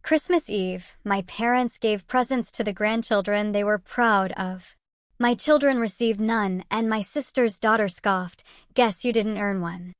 Christmas Eve, my parents gave presents to the grandchildren they were proud of. My children received none, and my sister's daughter scoffed, "Guess you didn't earn one."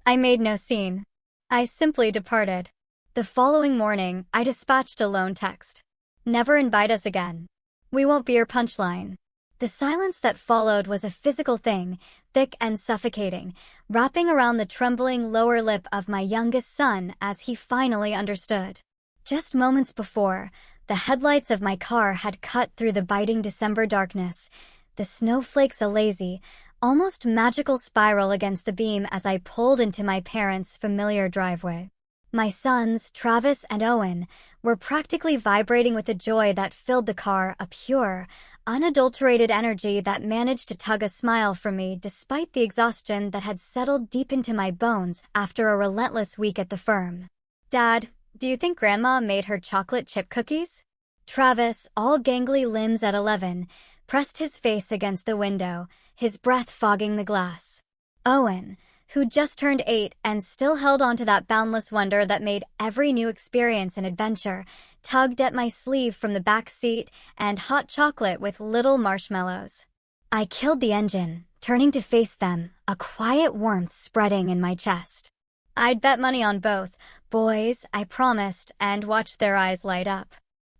I made no scene. I simply departed. The following morning, I dispatched a lone text. "Never invite us again. We won't be your punchline." The silence that followed was a physical thing, thick and suffocating, wrapping around the trembling lower lip of my youngest son as he finally understood. Just moments before, the headlights of my car had cut through the biting December darkness, the snowflakes a lazy, almost magical spiral against the beam as I pulled into my parents' familiar driveway. My sons, Travis and Owen, were practically vibrating with the joy that filled the car, a pure, unadulterated energy that managed to tug a smile from me despite the exhaustion that had settled deep into my bones after a relentless week at the firm. "Dad, do you think Grandma made her chocolate chip cookies?" Travis, all gangly limbs at 11, pressed his face against the window, his breath fogging the glass. Owen, who just turned 8 and still held on to that boundless wonder that made every new experience an adventure, tugged at my sleeve from the back seat and hot chocolate with little marshmallows. I killed the engine, turning to face them, a quiet warmth spreading in my chest. I'd bet money on both boys, I promised, and watched their eyes light up.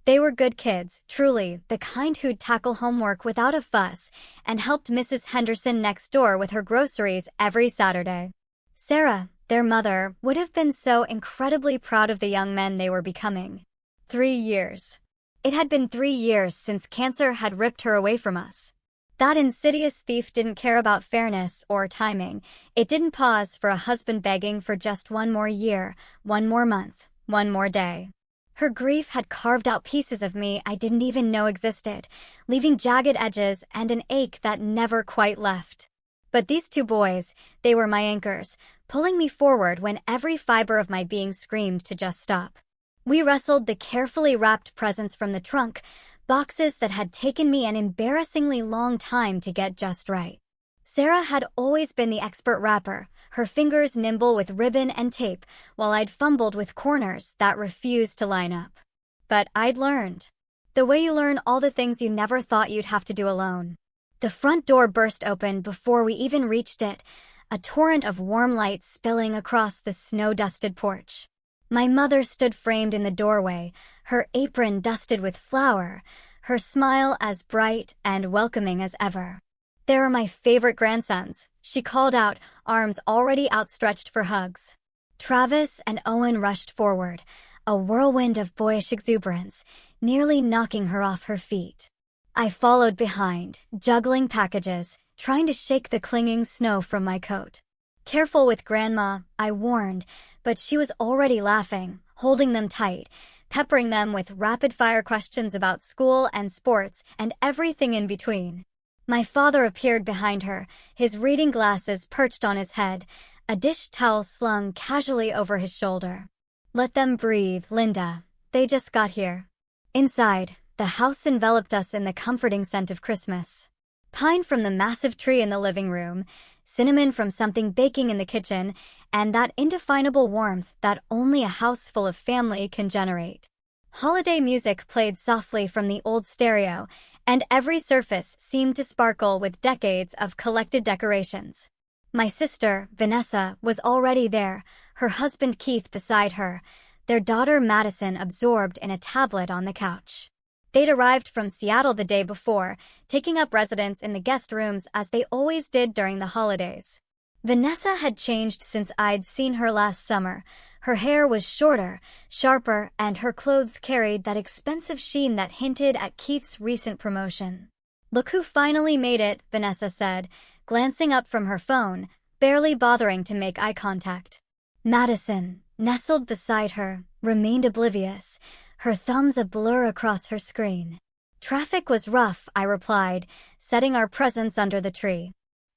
They were good kids, truly, the kind who'd tackle homework without a fuss and helped Mrs. Henderson next door with her groceries every Saturday. Sarah, their mother, would have been so incredibly proud of the young men they were becoming. 3 years. It had been 3 years since cancer had ripped her away from us. That insidious thief didn't care about fairness or timing. It didn't pause for a husband begging for just one more year, one more month, one more day. Her grief had carved out pieces of me I didn't even know existed, leaving jagged edges and an ache that never quite left. But these two boys, they were my anchors, pulling me forward when every fiber of my being screamed to just stop. We wrestled the carefully wrapped presents from the trunk, boxes that had taken me an embarrassingly long time to get just right. Sarah had always been the expert wrapper, her fingers nimble with ribbon and tape, while I'd fumbled with corners that refused to line up. But I'd learned. The way you learn all the things you never thought you'd have to do alone. The front door burst open before we even reached it, a torrent of warm light spilling across the snow-dusted porch. My mother stood framed in the doorway, her apron dusted with flour, her smile as bright and welcoming as ever. "There are my favorite grandsons," she called out, arms already outstretched for hugs. Travis and Owen rushed forward, a whirlwind of boyish exuberance, nearly knocking her off her feet. I followed behind, juggling packages, trying to shake the clinging snow from my coat. "Careful with Grandma," I warned, but she was already laughing, holding them tight, peppering them with rapid-fire questions about school and sports and everything in between. My father appeared behind her, his reading glasses perched on his head, a dish towel slung casually over his shoulder. "Let them breathe, Linda. They just got here." Inside, the house enveloped us in the comforting scent of Christmas. Pine from the massive tree in the living room, cinnamon from something baking in the kitchen, and that indefinable warmth that only a house full of family can generate. Holiday music played softly from the old stereo, and every surface seemed to sparkle with decades of collected decorations. My sister, Vanessa, was already there, her husband Keith beside her, their daughter Madison absorbed in a tablet on the couch. They'd arrived from Seattle the day before, taking up residence in the guest rooms as they always did during the holidays. Vanessa had changed since I'd seen her last summer. Her hair was shorter, sharper, and her clothes carried that expensive sheen that hinted at Keith's recent promotion. "Look who finally made it," Vanessa said, glancing up from her phone, barely bothering to make eye contact. Madison, nestled beside her, remained oblivious, her thumbs a blur across her screen. "Traffic was rough," I replied, setting our presents under the tree.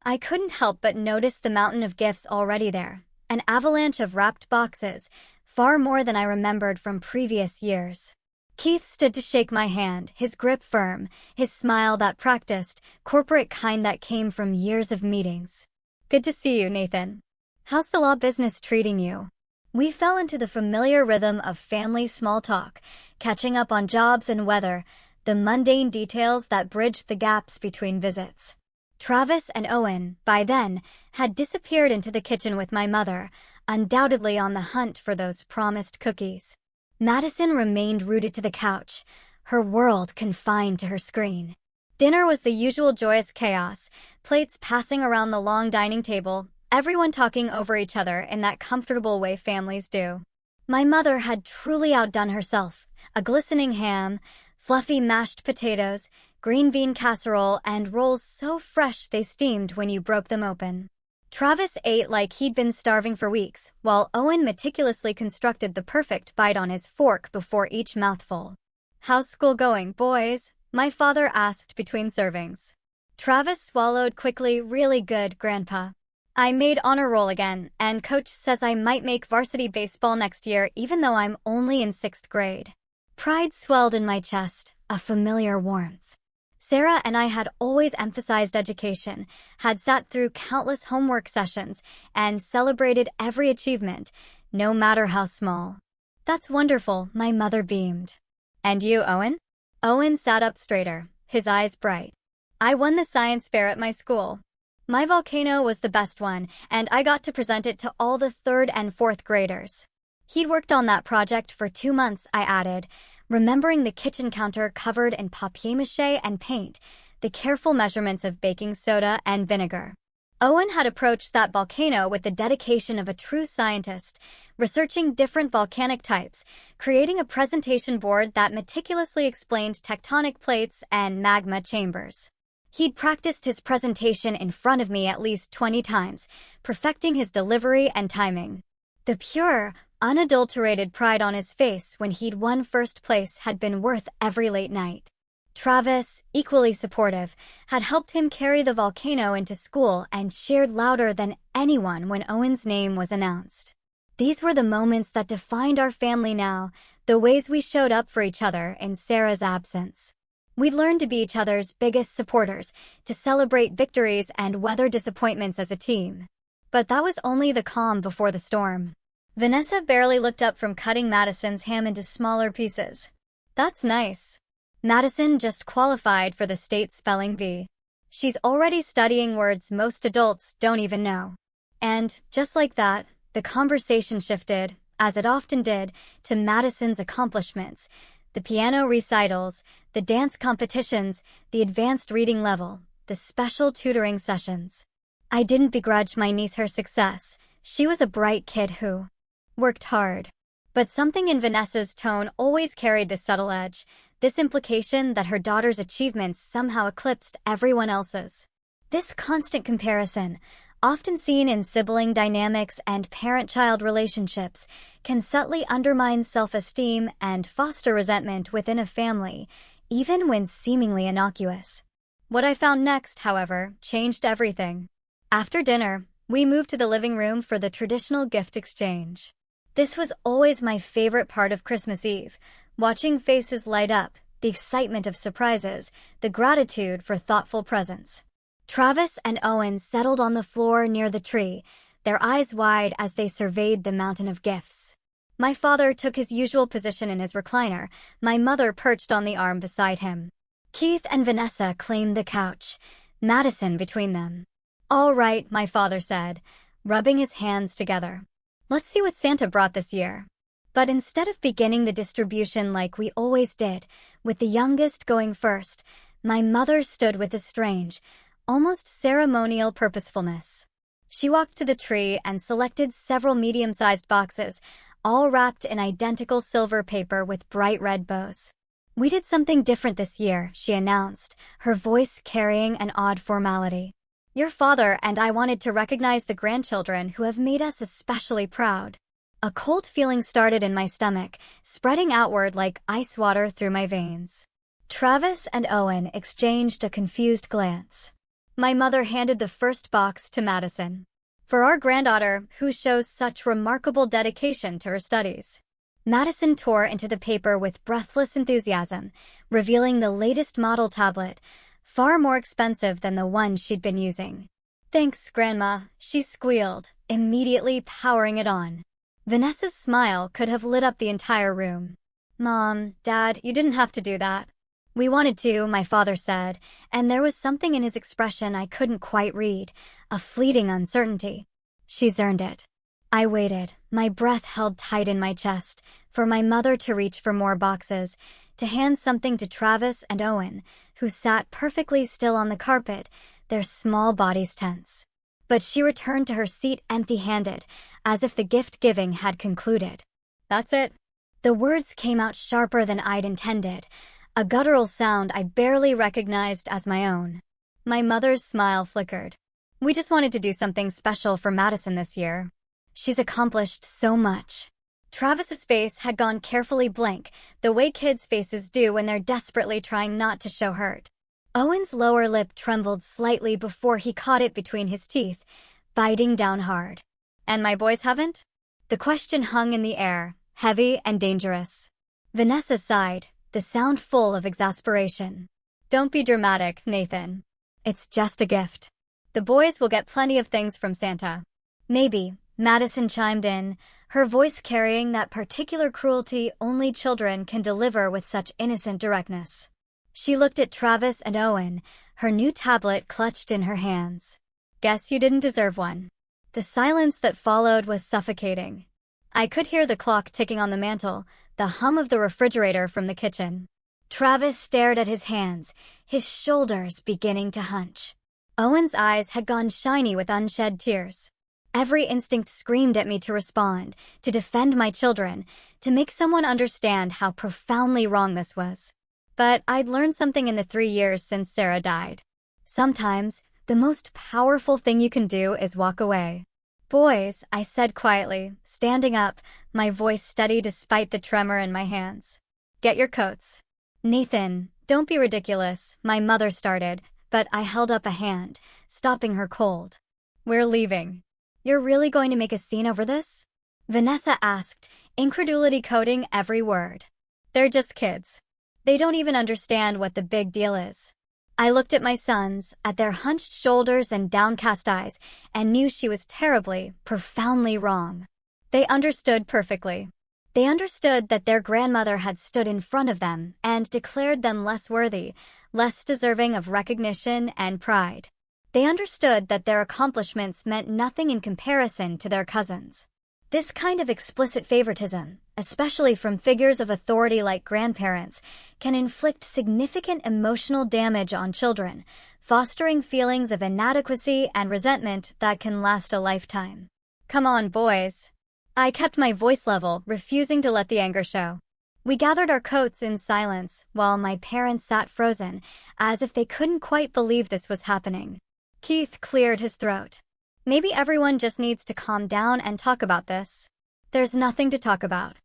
I couldn't help but notice the mountain of gifts already there, an avalanche of wrapped boxes, far more than I remembered from previous years. Keith stood to shake my hand, his grip firm, his smile that practiced, corporate kind that came from years of meetings. "Good to see you, Nathan. How's the law business treating you?" We fell into the familiar rhythm of family small talk, catching up on jobs and weather, the mundane details that bridged the gaps between visits. Travis and Owen, by then, had disappeared into the kitchen with my mother, undoubtedly on the hunt for those promised cookies. Madison remained rooted to the couch, her world confined to her screen. Dinner was the usual joyous chaos, plates passing around the long dining table, everyone talking over each other in that comfortable way families do. My mother had truly outdone herself. A glistening ham, fluffy mashed potatoes, green bean casserole, and rolls so fresh they steamed when you broke them open. Travis ate like he'd been starving for weeks, while Owen meticulously constructed the perfect bite on his fork before each mouthful. "How's school going, boys?" my father asked between servings. Travis swallowed quickly. "Really good, Grandpa. I made honor roll again, and Coach says I might make varsity baseball next year even though I'm only in 6th grade. Pride swelled in my chest, a familiar warmth. Sarah and I had always emphasized education, had sat through countless homework sessions, and celebrated every achievement, no matter how small. "That's wonderful," my mother beamed. "And you, Owen?" Owen sat up straighter, his eyes bright. "I won the science fair at my school. My volcano was the best one, and I got to present it to all the 3rd and 4th graders." He'd worked on that project for 2 months, I added, remembering the kitchen counter covered in papier-mâché and paint, the careful measurements of baking soda and vinegar. Owen had approached that volcano with the dedication of a true scientist, researching different volcanic types, creating a presentation board that meticulously explained tectonic plates and magma chambers. He'd practiced his presentation in front of me at least 20 times, perfecting his delivery and timing. The pure, unadulterated pride on his face when he'd won 1st place had been worth every late night. Travis, equally supportive, had helped him carry the volcano into school and cheered louder than anyone when Owen's name was announced. These were the moments that defined our family now, the ways we showed up for each other in Sarah's absence. We'd learned to be each other's biggest supporters, to celebrate victories and weather disappointments as a team. But that was only the calm before the storm. Vanessa barely looked up from cutting Madison's ham into smaller pieces. "That's nice." Madison just qualified for the state spelling bee. She's already studying words most adults don't even know. And, just like that, the conversation shifted, as it often did, to Madison's accomplishments, the piano recitals, the dance competitions, the advanced reading level, the special tutoring sessions. I didn't begrudge my niece her success. She was a bright kid who worked hard. But something in Vanessa's tone always carried this subtle edge, this implication that her daughter's achievements somehow eclipsed everyone else's. This constant comparison, often seen in sibling dynamics and parent-child relationships, can subtly undermine self-esteem and foster resentment within a family, even when seemingly innocuous. What I found next, however, changed everything. After dinner, we moved to the living room for the traditional gift exchange. This was always my favorite part of Christmas Eve, watching faces light up, the excitement of surprises, the gratitude for thoughtful presents. Travis and Owen settled on the floor near the tree, their eyes wide as they surveyed the mountain of gifts. My father took his usual position in his recliner, my mother perched on the arm beside him. Keith and Vanessa claimed the couch, Madison between them. "All right," my father said, rubbing his hands together. "Let's see what Santa brought this year." But instead of beginning the distribution like we always did, with the youngest going first, my mother stood with a strange, almost ceremonial purposefulness. She walked to the tree and selected several medium-sized boxes, all wrapped in identical silver paper with bright red bows. "We did something different this year," she announced, her voice carrying an odd formality. "Your father and I wanted to recognize the grandchildren who have made us especially proud." A cold feeling started in my stomach, spreading outward like ice water through my veins. Travis and Owen exchanged a confused glance. My mother handed the first box to Madison. "For our granddaughter, who shows such remarkable dedication to her studies." Madison tore into the paper with breathless enthusiasm, revealing the latest model tablet, far more expensive than the one she'd been using. "Thanks, Grandma," she squealed, immediately powering it on. Vanessa's smile could have lit up the entire room. Mom, Dad, you didn't have to do that. We wanted to, my father said, and there was something in his expression I couldn't quite read, a fleeting uncertainty. She's earned it. I waited, my breath held tight in my chest, for my mother to reach for more boxes, to hand something to Travis and Owen, who sat perfectly still on the carpet, their small bodies tense. But she returned to her seat empty-handed, as if the gift-giving had concluded. That's it. The words came out sharper than I'd intended, a guttural sound I barely recognized as my own. My mother's smile flickered. We just wanted to do something special for Madison this year. She's accomplished so much. Travis's face had gone carefully blank, the way kids' faces do when they're desperately trying not to show hurt. Owen's lower lip trembled slightly before he caught it between his teeth, biting down hard. And my boys haven't? The question hung in the air, heavy and dangerous. Vanessa sighed, the sound full of exasperation. Don't be dramatic, Nathan. It's just a gift. The boys will get plenty of things from Santa. Maybe, Madison chimed in, her voice carrying that particular cruelty only children can deliver with such innocent directness. She looked at Travis and Owen, her new tablet clutched in her hands. Guess you didn't deserve one. The silence that followed was suffocating. I could hear the clock ticking on the mantel, the hum of the refrigerator from the kitchen. Travis stared at his hands, his shoulders beginning to hunch. Owen's eyes had gone shiny with unshed tears. Every instinct screamed at me to respond, to defend my children, to make someone understand how profoundly wrong this was. But I'd learned something in the 3 years since Sarah died. Sometimes, the most powerful thing you can do is walk away. Boys, I said quietly, standing up, my voice steady despite the tremor in my hands. Get your coats. Nathan, don't be ridiculous, my mother started, but I held up a hand, stopping her cold. We're leaving. You're really going to make a scene over this? Vanessa asked, incredulity coating every word. They're just kids. They don't even understand what the big deal is. I looked at my sons, at their hunched shoulders and downcast eyes, and knew she was terribly, profoundly wrong. They understood perfectly. They understood that their grandmother had stood in front of them and declared them less worthy, less deserving of recognition and pride. They understood that their accomplishments meant nothing in comparison to their cousins. This kind of explicit favoritism, especially from figures of authority like grandparents, can inflict significant emotional damage on children, fostering feelings of inadequacy and resentment that can last a lifetime. Come on, boys. I kept my voice level, refusing to let the anger show. We gathered our coats in silence while my parents sat frozen, as if they couldn't quite believe this was happening. Keith cleared his throat. Maybe everyone just needs to calm down and talk about this. There's nothing to talk about.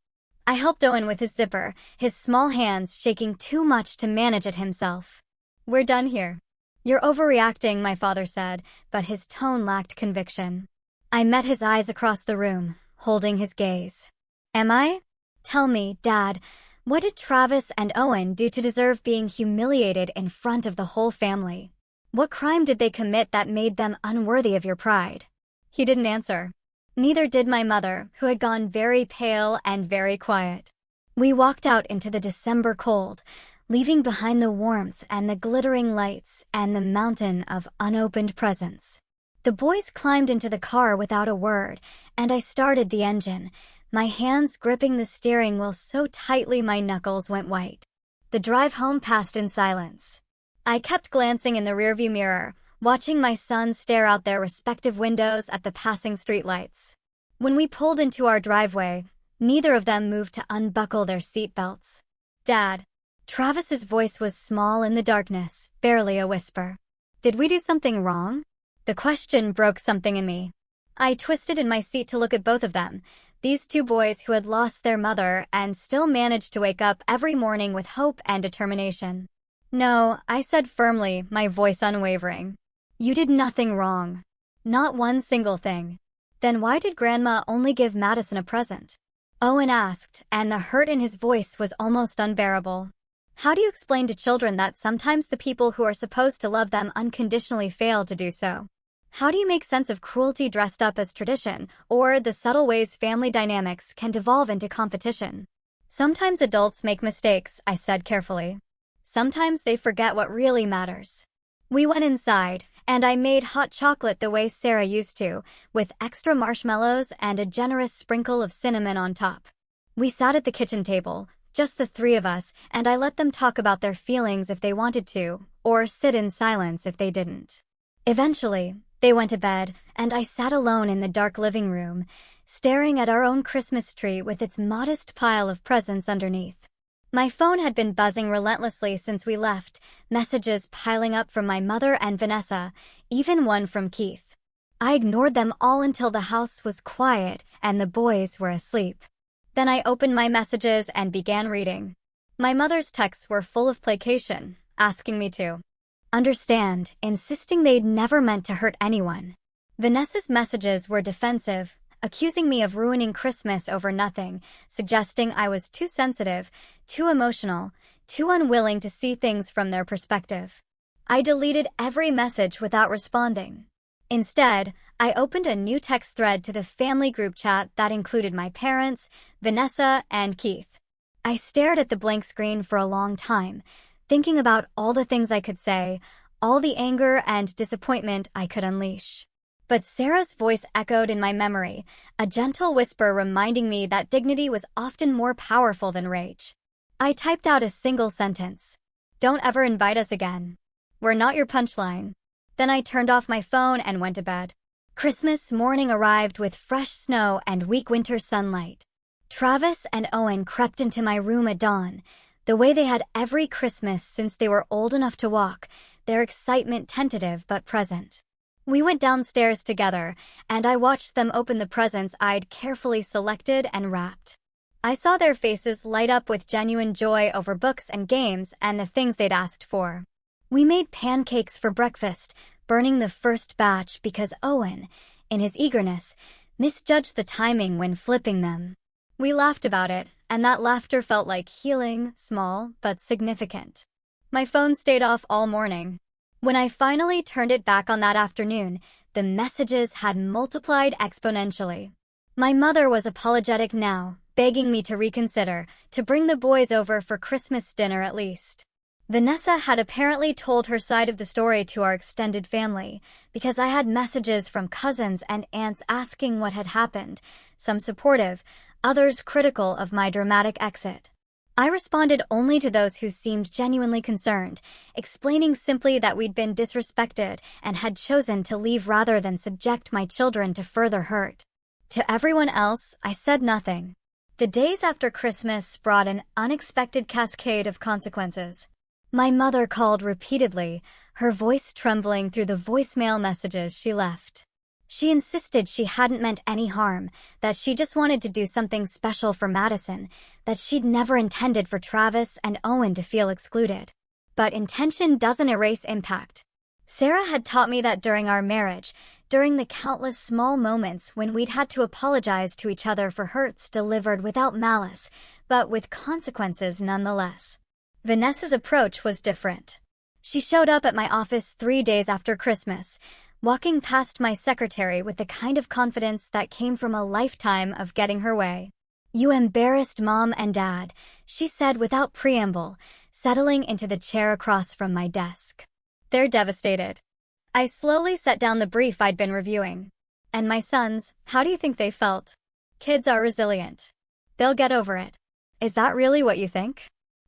I helped Owen with his zipper, his small hands shaking too much to manage it himself. We're done here. You're overreacting, my father said, but his tone lacked conviction. I met his eyes across the room, holding his gaze. Am I? Tell me, Dad, what did Travis and Owen do to deserve being humiliated in front of the whole family? What crime did they commit that made them unworthy of your pride? He didn't answer. Neither did my mother, who had gone very pale and very quiet. We walked out into the December cold, leaving behind the warmth and the glittering lights and the mountain of unopened presents. The boys climbed into the car without a word, and I started the engine, my hands gripping the steering wheel so tightly my knuckles went white. The drive home passed in silence. I kept glancing in the rearview mirror, watching my sons stare out their respective windows at the passing streetlights. When we pulled into our driveway, neither of them moved to unbuckle their seatbelts. Dad. Travis's voice was small in the darkness, barely a whisper. Did we do something wrong? The question broke something in me. I twisted in my seat to look at both of them, these two boys who had lost their mother and still managed to wake up every morning with hope and determination. No, I said firmly, my voice unwavering. You did nothing wrong. Not one single thing. Then why did Grandma only give Madison a present? Owen asked, and the hurt in his voice was almost unbearable. How do you explain to children that sometimes the people who are supposed to love them unconditionally fail to do so? How do you make sense of cruelty dressed up as tradition, or the subtle ways family dynamics can devolve into competition? Sometimes adults make mistakes, I said carefully. Sometimes they forget what really matters. We went inside, and I made hot chocolate the way Sarah used to, with extra marshmallows and a generous sprinkle of cinnamon on top. We sat at the kitchen table, just the three of us, and I let them talk about their feelings if they wanted to, or sit in silence if they didn't. Eventually, they went to bed, and I sat alone in the dark living room, staring at our own Christmas tree with its modest pile of presents underneath. My phone had been buzzing relentlessly since we left, messages piling up from my mother and Vanessa, even one from Keith. I ignored them all until the house was quiet and the boys were asleep. Then I opened my messages and began reading. My mother's texts were full of placation, asking me to understand, insisting they'd never meant to hurt anyone. Vanessa's messages were defensive, accusing me of ruining Christmas over nothing, suggesting I was too sensitive, too emotional, too unwilling to see things from their perspective. I deleted every message without responding. Instead, I opened a new text thread to the family group chat that included my parents, Vanessa, and Keith. I stared at the blank screen for a long time, thinking about all the things I could say, all the anger and disappointment I could unleash. But Sarah's voice echoed in my memory, a gentle whisper reminding me that dignity was often more powerful than rage. I typed out a single sentence. "Don't ever invite us again. We're not your punchline." Then I turned off my phone and went to bed. Christmas morning arrived with fresh snow and weak winter sunlight. Travis and Owen crept into my room at dawn, the way they had every Christmas since they were old enough to walk, their excitement tentative but present. We went downstairs together, and I watched them open the presents I'd carefully selected and wrapped. I saw their faces light up with genuine joy over books and games and the things they'd asked for. We made pancakes for breakfast, burning the first batch because Owen, in his eagerness, misjudged the timing when flipping them. We laughed about it, and that laughter felt like healing, small but significant. My phone stayed off all morning. When I finally turned it back on that afternoon, the messages had multiplied exponentially. My mother was apologetic now, begging me to reconsider, to bring the boys over for Christmas dinner at least. Vanessa had apparently told her side of the story to our extended family, because I had messages from cousins and aunts asking what had happened, some supportive, others critical of my dramatic exit. I responded only to those who seemed genuinely concerned, explaining simply that we'd been disrespected and had chosen to leave rather than subject my children to further hurt. To everyone else, I said nothing. The days after Christmas brought an unexpected cascade of consequences. My mother called repeatedly, her voice trembling through the voicemail messages she left. She insisted she hadn't meant any harm, that she just wanted to do something special for Madison, that she'd never intended for Travis and Owen to feel excluded. But intention doesn't erase impact. Sarah had taught me that during our marriage, during the countless small moments when we'd had to apologize to each other for hurts delivered without malice, but with consequences nonetheless. Vanessa's approach was different. She showed up at my office 3 days after Christmas, walking past my secretary with the kind of confidence that came from a lifetime of getting her way. "You embarrassed Mom and Dad," she said without preamble, settling into the chair across from my desk. "They're devastated." I slowly set down the brief I'd been reviewing. "And my sons, how do you think they felt?" "Kids are resilient. They'll get over it." "Is that really what you think?"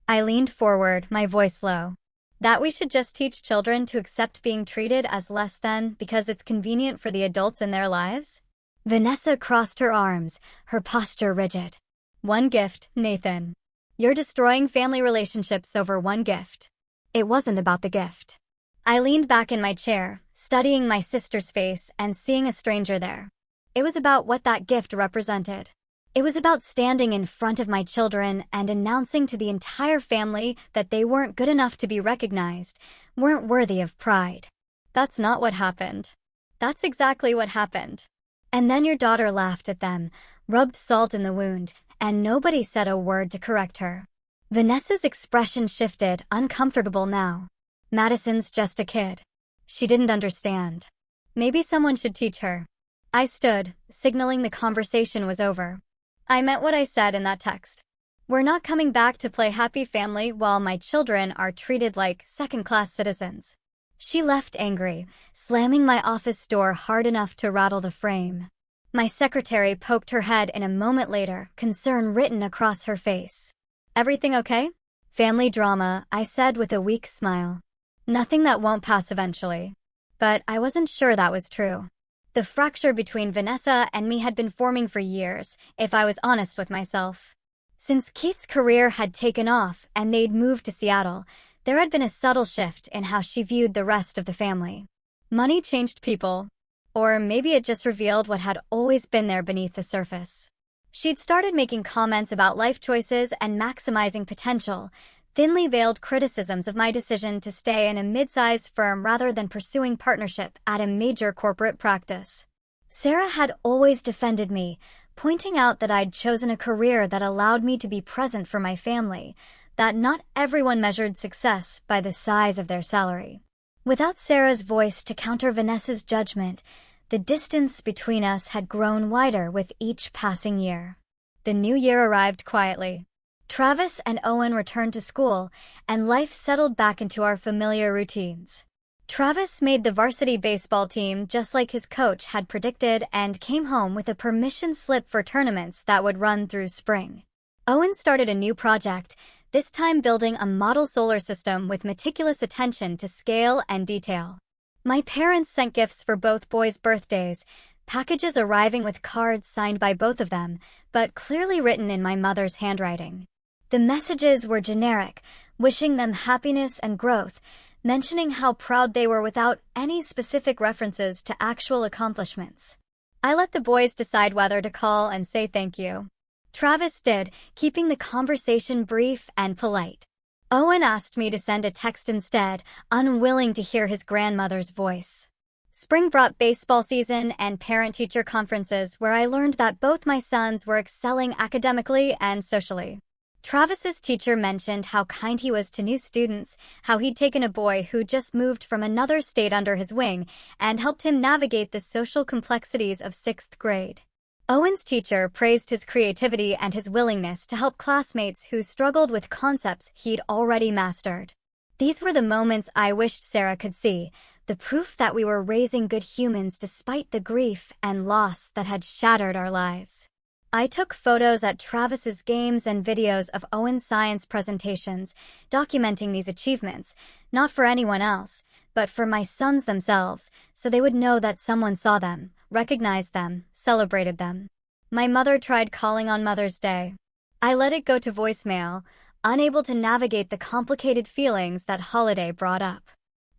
I leaned forward, my voice low. "That we should just teach children to accept being treated as less than because it's convenient for the adults in their lives?" Vanessa crossed her arms, her posture rigid. "One gift, Nathan. You're destroying family relationships over one gift." It wasn't about the gift. I leaned back in my chair, studying my sister's face and seeing a stranger there. It was about what that gift represented. It was about standing in front of my children and announcing to the entire family that they weren't good enough to be recognized, weren't worthy of pride. "That's not what happened." "That's exactly what happened." And then your daughter laughed at them, rubbed salt in the wound, and nobody said a word to correct her. Vanessa's expression shifted, uncomfortable now. "Madison's just a kid. She didn't understand." Maybe someone should teach her. I stood, signaling the conversation was over. I meant what I said in that text. We're not coming back to play happy family while my children are treated like second-class citizens. She left angry, slamming my office door hard enough to rattle the frame. My secretary poked her head in a moment later, concern written across her face. Everything okay? Family drama, I said with a weak smile. Nothing that won't pass eventually. But I wasn't sure that was true. The fracture between Vanessa and me had been forming for years, if I was honest with myself. Since Keith's career had taken off and they'd moved to Seattle, there had been a subtle shift in how she viewed the rest of the family. Money changed people. Or maybe it just revealed what had always been there beneath the surface. She'd started making comments about life choices and maximizing potential, thinly veiled criticisms of my decision to stay in a mid-sized firm rather than pursuing partnership at a major corporate practice. Sarah had always defended me, pointing out that I'd chosen a career that allowed me to be present for my family, that not everyone measured success by the size of their salary. Without Sarah's voice to counter Vanessa's judgment, the distance between us had grown wider with each passing year. The new year arrived quietly. Travis and Owen returned to school, and life settled back into our familiar routines. Travis made the varsity baseball team just like his coach had predicted and came home with a permission slip for tournaments that would run through spring. Owen started a new project, this time building a model solar system with meticulous attention to scale and detail. My parents sent gifts for both boys' birthdays, packages arriving with cards signed by both of them, but clearly written in my mother's handwriting. The messages were generic, wishing them happiness and growth, mentioning how proud they were without any specific references to actual accomplishments. I let the boys decide whether to call and say thank you. Travis did, keeping the conversation brief and polite. Owen asked me to send a text instead, unwilling to hear his grandmother's voice. Spring brought baseball season and parent-teacher conferences where I learned that both my sons were excelling academically and socially. Travis's teacher mentioned how kind he was to new students, how he'd taken a boy who just moved from another state under his wing and helped him navigate the social complexities of 6th grade. Owen's teacher praised his creativity and his willingness to help classmates who struggled with concepts he'd already mastered. These were the moments I wished Sarah could see, the proof that we were raising good humans despite the grief and loss that had shattered our lives. I took photos at Travis's games and videos of Owen's science presentations, documenting these achievements, not for anyone else, but for my sons themselves, so they would know that someone saw them, recognized them, celebrated them. My mother tried calling on Mother's Day. I let it go to voicemail, unable to navigate the complicated feelings that holiday brought up.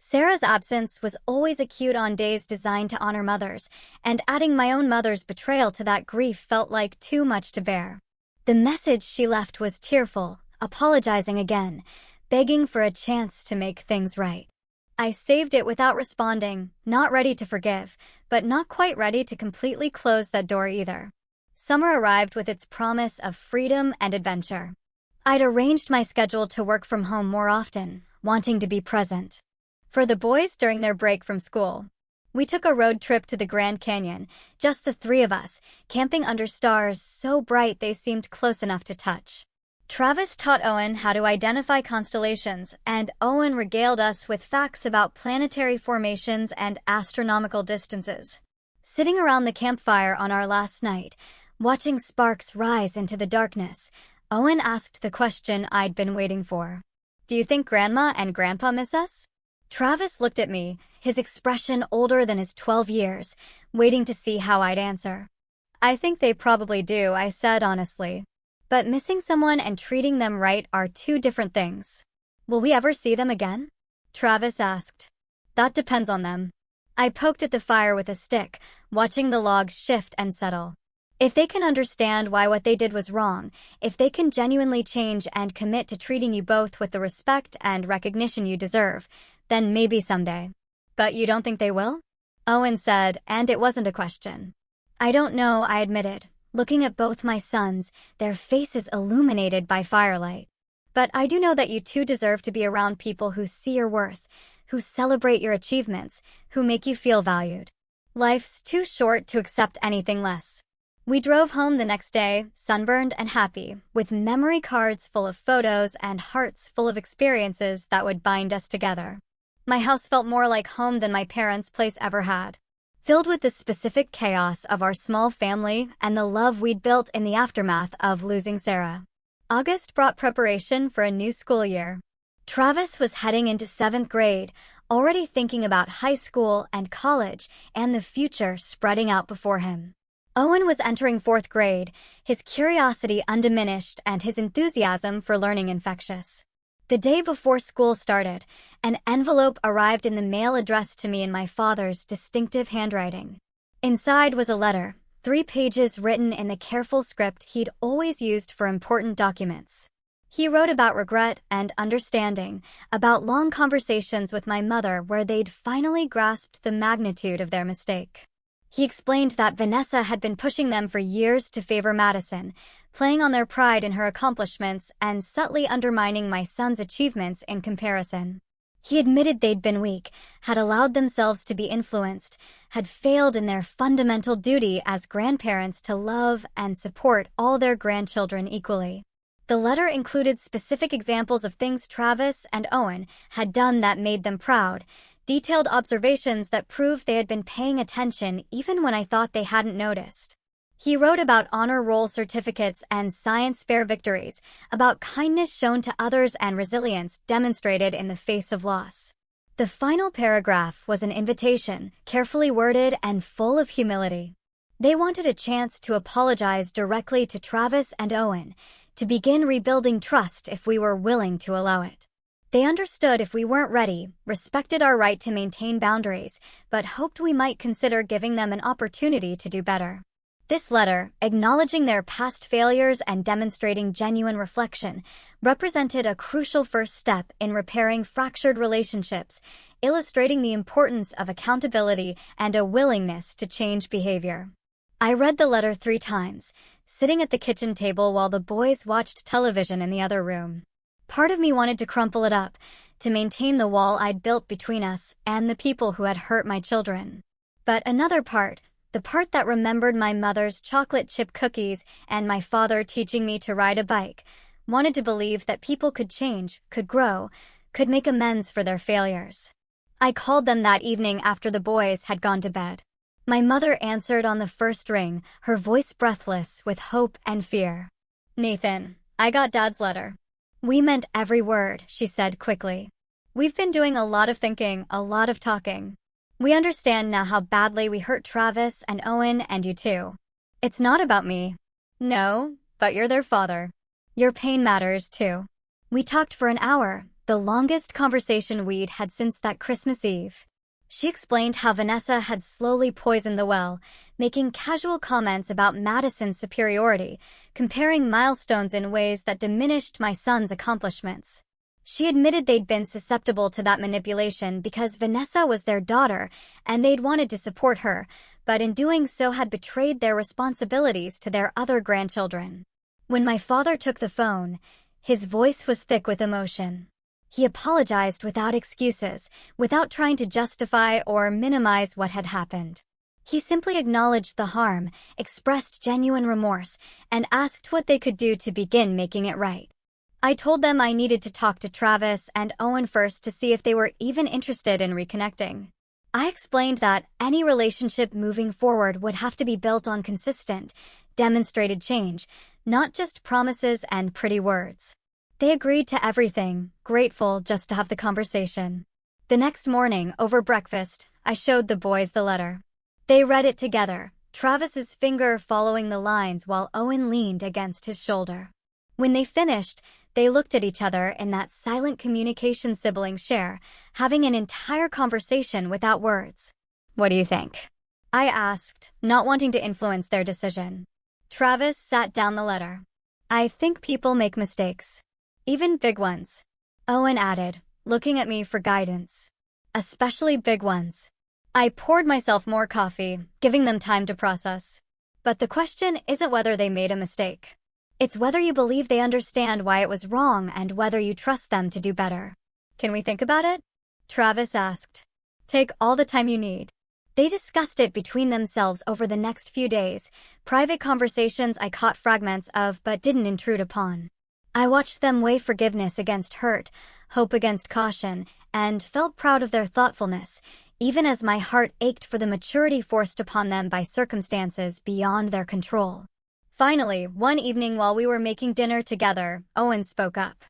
Sarah's absence was always acute on days designed to honor mothers, and adding my own mother's betrayal to that grief felt like too much to bear. The message she left was tearful, apologizing again, begging for a chance to make things right. I saved it without responding, not ready to forgive, but not quite ready to completely close that door either. Summer arrived with its promise of freedom and adventure. I'd arranged my schedule to work from home more often, wanting to be present for the boys during their break from school. We took a road trip to the Grand Canyon, just the three of us, camping under stars so bright they seemed close enough to touch. Travis taught Owen how to identify constellations, and Owen regaled us with facts about planetary formations and astronomical distances. Sitting around the campfire on our last night, watching sparks rise into the darkness, Owen asked the question I'd been waiting for. "Do you think Grandma and Grandpa miss us?" Travis looked at me, his expression older than his 12 years, waiting to see how I'd answer. "I think they probably do," I said honestly. "But missing someone and treating them right are two different things." "Will we ever see them again?" Travis asked. "That depends on them." I poked at the fire with a stick, watching the logs shift and settle. "If they can understand why what they did was wrong, if they can genuinely change and commit to treating you both with the respect and recognition you deserve, then maybe someday." "But you don't think they will?" Owen said, and it wasn't a question. "I don't know," I admitted, looking at both my sons, their faces illuminated by firelight. "But I do know that you two deserve to be around people who see your worth, who celebrate your achievements, who make you feel valued." Life's too short to accept anything less. We drove home the next day, sunburned and happy, with memory cards full of photos and hearts full of experiences that would bind us together. My house felt more like home than my parents' place ever had, filled with the specific chaos of our small family and the love we'd built in the aftermath of losing Sarah. August brought preparation for a new school year. Travis was heading into 7th grade, already thinking about high school and college and the future spreading out before him. Owen was entering 4th grade, his curiosity undiminished and his enthusiasm for learning infectious. The day before school started, an envelope arrived in the mail addressed to me in my father's distinctive handwriting. Inside was a letter, 3 pages written in the careful script he'd always used for important documents. He wrote about regret and understanding, about long conversations with my mother where they'd finally grasped the magnitude of their mistake. He explained that Vanessa had been pushing them for years to favor Madison, playing on their pride in her accomplishments and subtly undermining my son's achievements in comparison. He admitted they'd been weak, had allowed themselves to be influenced, had failed in their fundamental duty as grandparents to love and support all their grandchildren equally. The letter included specific examples of things Travis and Owen had done that made them proud, detailed observations that proved they had been paying attention even when I thought they hadn't noticed. He wrote about honor roll certificates and science fair victories, about kindness shown to others and resilience demonstrated in the face of loss. The final paragraph was an invitation, carefully worded and full of humility. They wanted a chance to apologize directly to Travis and Owen, to begin rebuilding trust if we were willing to allow it. They understood if we weren't ready, respected our right to maintain boundaries, but hoped we might consider giving them an opportunity to do better. This letter, acknowledging their past failures and demonstrating genuine reflection, represented a crucial first step in repairing fractured relationships, illustrating the importance of accountability and a willingness to change behavior. I read the letter 3 times, sitting at the kitchen table while the boys watched television in the other room. Part of me wanted to crumple it up, to maintain the wall I'd built between us and the people who had hurt my children. But another part, the part that remembered my mother's chocolate chip cookies and my father teaching me to ride a bike, wanted to believe that people could change, could grow, could make amends for their failures. I called them that evening after the boys had gone to bed. My mother answered on the first ring, her voice breathless with hope and fear. "Nathan, I got Dad's letter." "We meant every word," she said quickly. "We've been doing a lot of thinking, a lot of talking. We understand now how badly we hurt Travis and Owen and you too. It's not about me." "No, but you're their father. Your pain matters too." We talked for an hour, the longest conversation we'd had since that Christmas Eve. She explained how Vanessa had slowly poisoned the well, making casual comments about Madison's superiority, comparing milestones in ways that diminished my son's accomplishments. She admitted they'd been susceptible to that manipulation because Vanessa was their daughter and they'd wanted to support her, but in doing so had betrayed their responsibilities to their other grandchildren. When my father took the phone, his voice was thick with emotion. He apologized without excuses, without trying to justify or minimize what had happened. He simply acknowledged the harm, expressed genuine remorse, and asked what they could do to begin making it right. I told them I needed to talk to Travis and Owen first to see if they were even interested in reconnecting. I explained that any relationship moving forward would have to be built on consistent, demonstrated change, not just promises and pretty words. They agreed to everything, grateful just to have the conversation. The next morning, over breakfast, I showed the boys the letter. They read it together, Travis's finger following the lines while Owen leaned against his shoulder. When they finished, they looked at each other in that silent communication siblings share, having an entire conversation without words. "What do you think?" I asked, not wanting to influence their decision. Travis sat down the letter. "I think people make mistakes. Even big ones." Owen added, looking at me for guidance. "Especially big ones." I poured myself more coffee, giving them time to process. "But the question isn't whether they made a mistake. It's whether you believe they understand why it was wrong and whether you trust them to do better." "Can we think about it?" Travis asked. "Take all the time you need." They discussed it between themselves over the next few days, private conversations I caught fragments of but didn't intrude upon. I watched them weigh forgiveness against hurt, hope against caution, and felt proud of their thoughtfulness, even as my heart ached for the maturity forced upon them by circumstances beyond their control. Finally, one evening while we were making dinner together, Owen spoke up.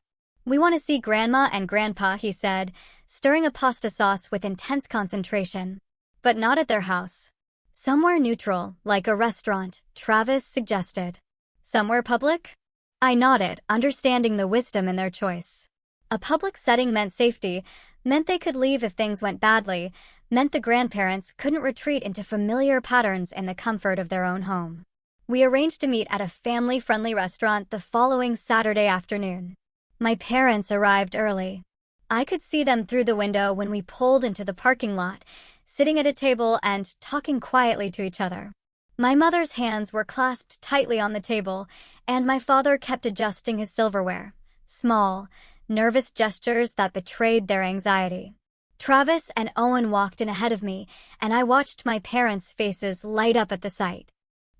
"We want to see Grandma and Grandpa," he said, stirring a pasta sauce with intense concentration. "But not at their house. Somewhere neutral, like a restaurant," Travis suggested. "Somewhere public?" I nodded, understanding the wisdom in their choice. A public setting meant safety, meant they could leave if things went badly, meant the grandparents couldn't retreat into familiar patterns in the comfort of their own home. We arranged to meet at a family-friendly restaurant the following Saturday afternoon. My parents arrived early. I could see them through the window when we pulled into the parking lot, sitting at a table and talking quietly to each other. My mother's hands were clasped tightly on the table, and my father kept adjusting his silverware. Small, nervous gestures that betrayed their anxiety. Travis and Owen walked in ahead of me, and I watched my parents' faces light up at the sight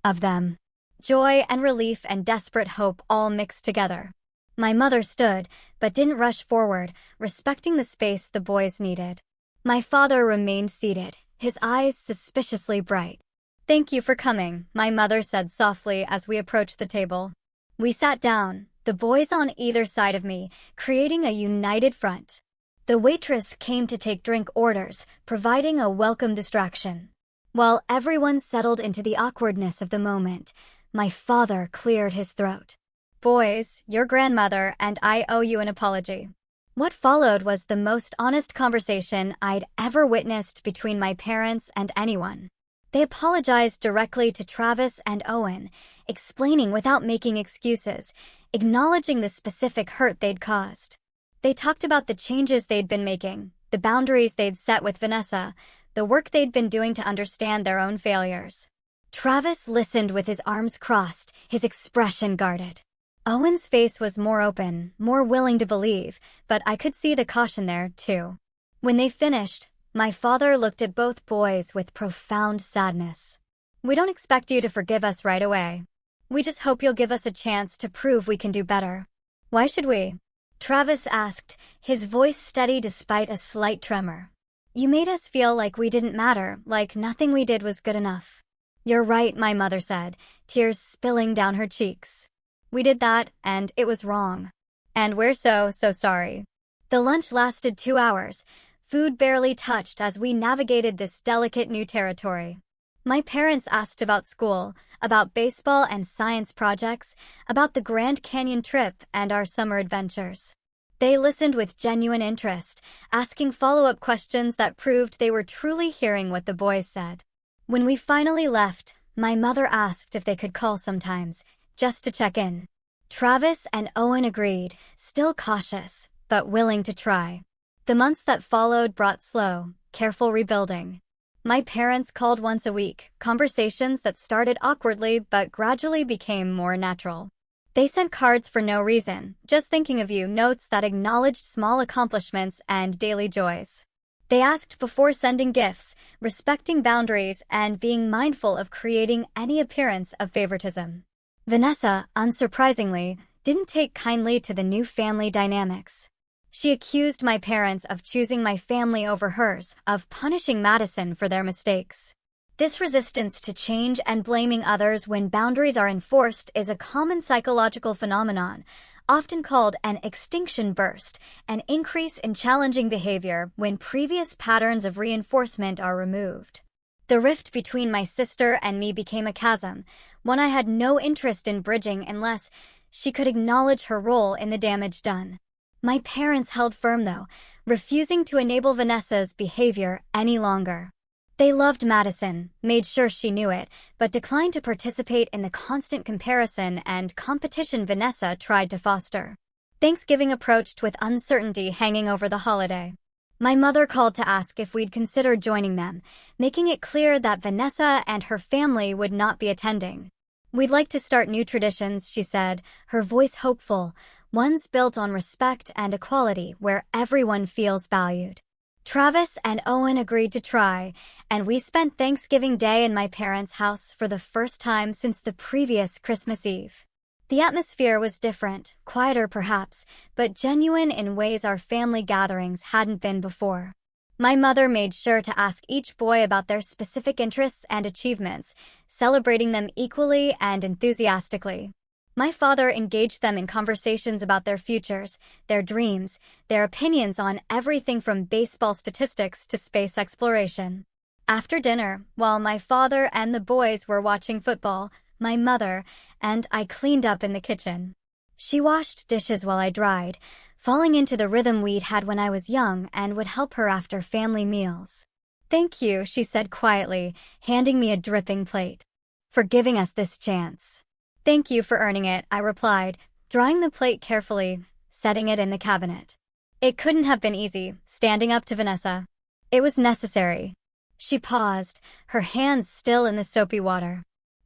of them. Joy and relief and desperate hope all mixed together. My mother stood, but didn't rush forward, respecting the space the boys needed. My father remained seated, his eyes suspiciously bright. "Thank you for coming," my mother said softly as we approached the table. We sat down, the boys on either side of me, creating a united front. The waitress came to take drink orders, providing a welcome distraction. While everyone settled into the awkwardness of the moment, my father cleared his throat. "Boys, your grandmother and I owe you an apology." What followed was the most honest conversation I'd ever witnessed between my parents and anyone. They apologized directly to Travis and Owen, explaining without making excuses, acknowledging the specific hurt they'd caused. They talked about the changes they'd been making, the boundaries they'd set with Vanessa, the work they'd been doing to understand their own failures. Travis listened with his arms crossed, his expression guarded. Owen's face was more open, more willing to believe, but I could see the caution there, too. When they finished, my father looked at both boys with profound sadness. "We don't expect you to forgive us right away. We just hope you'll give us a chance to prove we can do better." "Why should we?" Travis asked, his voice steady despite a slight tremor. "You made us feel like we didn't matter, like nothing we did was good enough." "You're right," my mother said, tears spilling down her cheeks. "We did that, and it was wrong. And we're so sorry." The lunch lasted 2 hours. Food barely touched as we navigated this delicate new territory. My parents asked about school, about baseball and science projects, about the Grand Canyon trip and our summer adventures. They listened with genuine interest, asking follow-up questions that proved they were truly hearing what the boys said. When we finally left, my mother asked if they could call sometimes, just to check in. Travis and Owen agreed, still cautious, but willing to try. The months that followed brought slow, careful rebuilding. My parents called once a week, conversations that started awkwardly but gradually became more natural. They sent cards for no reason, just thinking of you notes that acknowledged small accomplishments and daily joys. They asked before sending gifts, respecting boundaries and being mindful of creating any appearance of favoritism. Vanessa, unsurprisingly, didn't take kindly to the new family dynamics. She accused my parents of choosing my family over hers, of punishing Madison for their mistakes. This resistance to change and blaming others when boundaries are enforced is a common psychological phenomenon, often called an extinction burst, an increase in challenging behavior when previous patterns of reinforcement are removed. The rift between my sister and me became a chasm, one I had no interest in bridging unless she could acknowledge her role in the damage done. My parents held firm, though, refusing to enable Vanessa's behavior any longer. They loved Madison, made sure she knew it, but declined to participate in the constant comparison and competition Vanessa tried to foster. Thanksgiving approached with uncertainty hanging over the holiday. My mother called to ask if we'd consider joining them, making it clear that Vanessa and her family would not be attending. "We'd like to start new traditions," she said, her voice hopeful, ones built on respect and equality where everyone feels valued. Travis and Owen agreed to try, and we spent Thanksgiving Day in my parents' house for the first time since the previous Christmas Eve. The atmosphere was different, quieter perhaps, but genuine in ways our family gatherings hadn't been before. My mother made sure to ask each boy about their specific interests and achievements, celebrating them equally and enthusiastically. My father engaged them in conversations about their futures, their dreams, their opinions on everything from baseball statistics to space exploration. After dinner, while my father and the boys were watching football, my mother and I cleaned up in the kitchen. She washed dishes while I dried, falling into the rhythm we'd had when I was young, and would help her after family meals. "Thank you," she said quietly, handing me a dripping plate, "for giving us this chance." "Thank you for earning it," I replied, drawing the plate carefully, setting it in the cabinet. It couldn't have been easy, standing up to Vanessa. It was necessary. She paused, her hands still in the soapy water.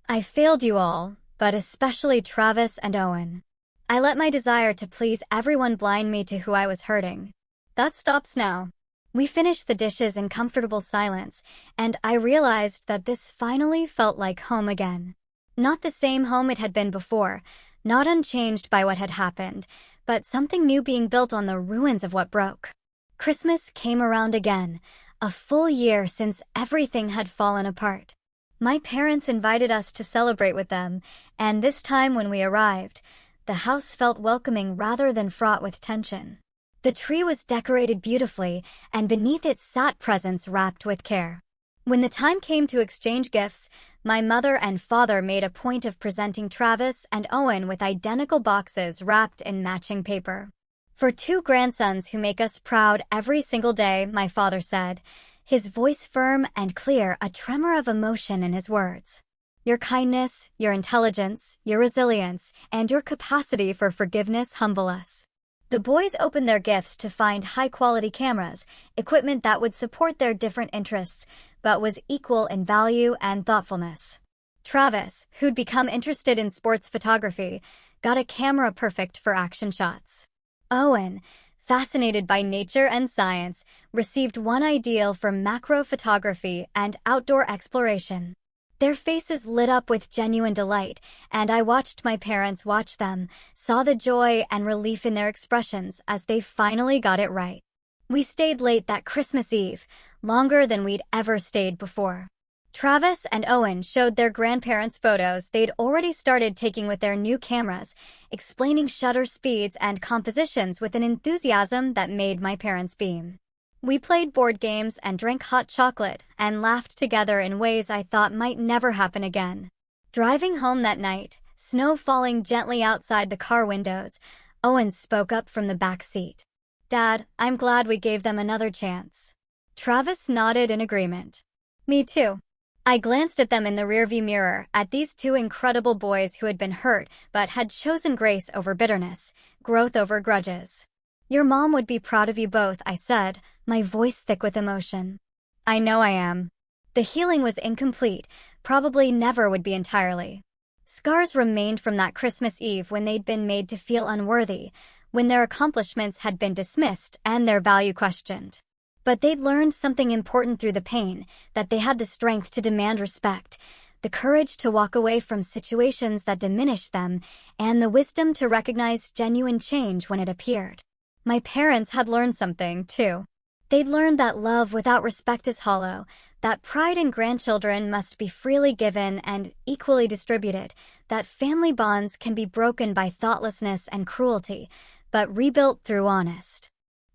"I failed you all, but especially Travis and Owen. I let my desire to please everyone blind me to who I was hurting. That stops now." We finished the dishes in comfortable silence, and I realized that this finally felt like home again. Not the same home it had been before, not unchanged by what had happened, but something new being built on the ruins of what broke. Christmas came around again, a full year since everything had fallen apart. My parents invited us to celebrate with them, and this time when we arrived, the house felt welcoming rather than fraught with tension. The tree was decorated beautifully, and beneath it sat presents wrapped with care. When the time came to exchange gifts, my mother and father made a point of presenting Travis and Owen with identical boxes wrapped in matching paper. "For two grandsons who make us proud every single day," my father said, his voice firm and clear, a tremor of emotion in his words. "Your kindness, your intelligence, your resilience, and your capacity for forgiveness humble us." The boys opened their gifts to find high-quality cameras, equipment that would support their different interests, but was equal in value and thoughtfulness. Travis, who'd become interested in sports photography, got a camera perfect for action shots. Owen, fascinated by nature and science, received one ideal for macro photography and outdoor exploration. Their faces lit up with genuine delight, and I watched my parents watch them, saw the joy and relief in their expressions as they finally got it right. We stayed late that Christmas Eve, longer than we'd ever stayed before. Travis and Owen showed their grandparents photos they'd already started taking with their new cameras, explaining shutter speeds and compositions with an enthusiasm that made my parents beam. We played board games and drank hot chocolate and laughed together in ways I thought might never happen again. Driving home that night, snow falling gently outside the car windows, Owen spoke up from the back seat. "Dad, I'm glad we gave them another chance." Travis nodded in agreement. "Me too." I glanced at them in the rearview mirror, at these two incredible boys who had been hurt but had chosen grace over bitterness, growth over grudges. "Your mom would be proud of you both," I said, my voice thick with emotion. "I know I am." The healing was incomplete, probably never would be entirely. Scars remained from that Christmas Eve when they'd been made to feel unworthy, when their accomplishments had been dismissed and their value questioned. But they'd learned something important through the pain, that they had the strength to demand respect, the courage to walk away from situations that diminished them, and the wisdom to recognize genuine change when it appeared. My parents had learned something, too. They'd learned that love without respect is hollow, that pride in grandchildren must be freely given and equally distributed, that family bonds can be broken by thoughtlessness and cruelty, but rebuilt through honest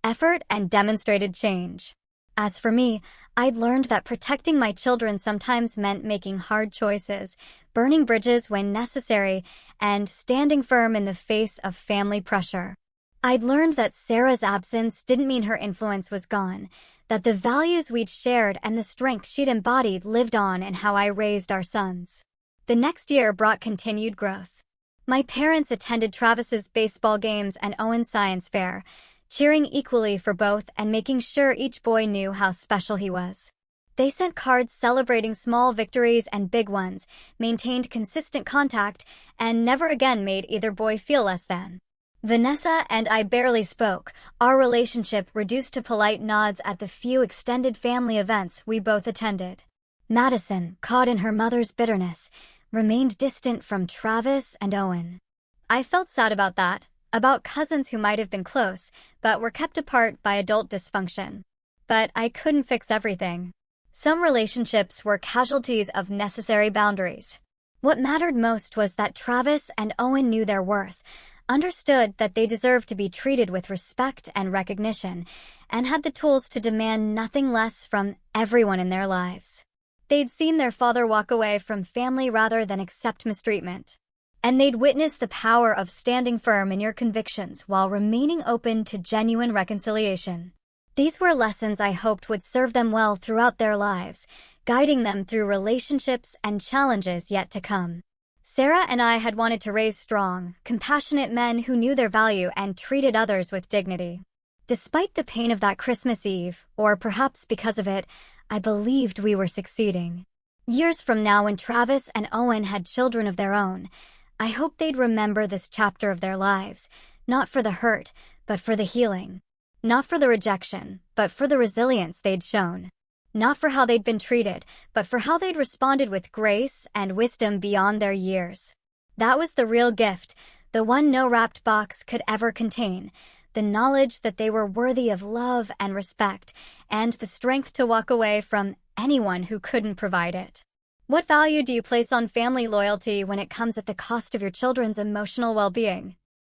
effort and demonstrated change. As for me, I'd learned that protecting my children sometimes meant making hard choices, burning bridges when necessary, and standing firm in the face of family pressure. I'd learned that Sarah's absence didn't mean her influence was gone, that the values we'd shared and the strength she'd embodied lived on in how I raised our sons. The next year brought continued growth. My parents attended Travis's baseball games and Owen's science fair, cheering equally for both and making sure each boy knew how special he was. They sent cards celebrating small victories and big ones, maintained consistent contact, and never again made either boy feel less than. Vanessa and I barely spoke, our relationship reduced to polite nods at the few extended family events we both attended. Madison, caught in her mother's bitterness, remained distant from Travis and Owen. I felt sad about that, about cousins who might have been close, but were kept apart by adult dysfunction. But I couldn't fix everything. Some relationships were casualties of necessary boundaries. What mattered most was that Travis and Owen knew their worth, understood that they deserved to be treated with respect and recognition, and had the tools to demand nothing less from everyone in their lives. They'd seen their father walk away from family rather than accept mistreatment. And they'd witnessed the power of standing firm in your convictions while remaining open to genuine reconciliation. These were lessons I hoped would serve them well throughout their lives, guiding them through relationships and challenges yet to come. Sarah and I had wanted to raise strong, compassionate men who knew their value and treated others with dignity. Despite the pain of that Christmas Eve, or perhaps because of it, I believed we were succeeding. Years from now, when Travis and Owen had children of their own, I hope they'd remember this chapter of their lives, not for the hurt, but for the healing. Not for the rejection, but for the resilience they'd shown. Not for how they'd been treated, but for how they'd responded with grace and wisdom beyond their years. That was the real gift, the one no wrapped box could ever contain, the knowledge that they were worthy of love and respect, and the strength to walk away from anyone who couldn't provide it. What value do you place on family loyalty when it comes at the cost of your children's emotional well-being?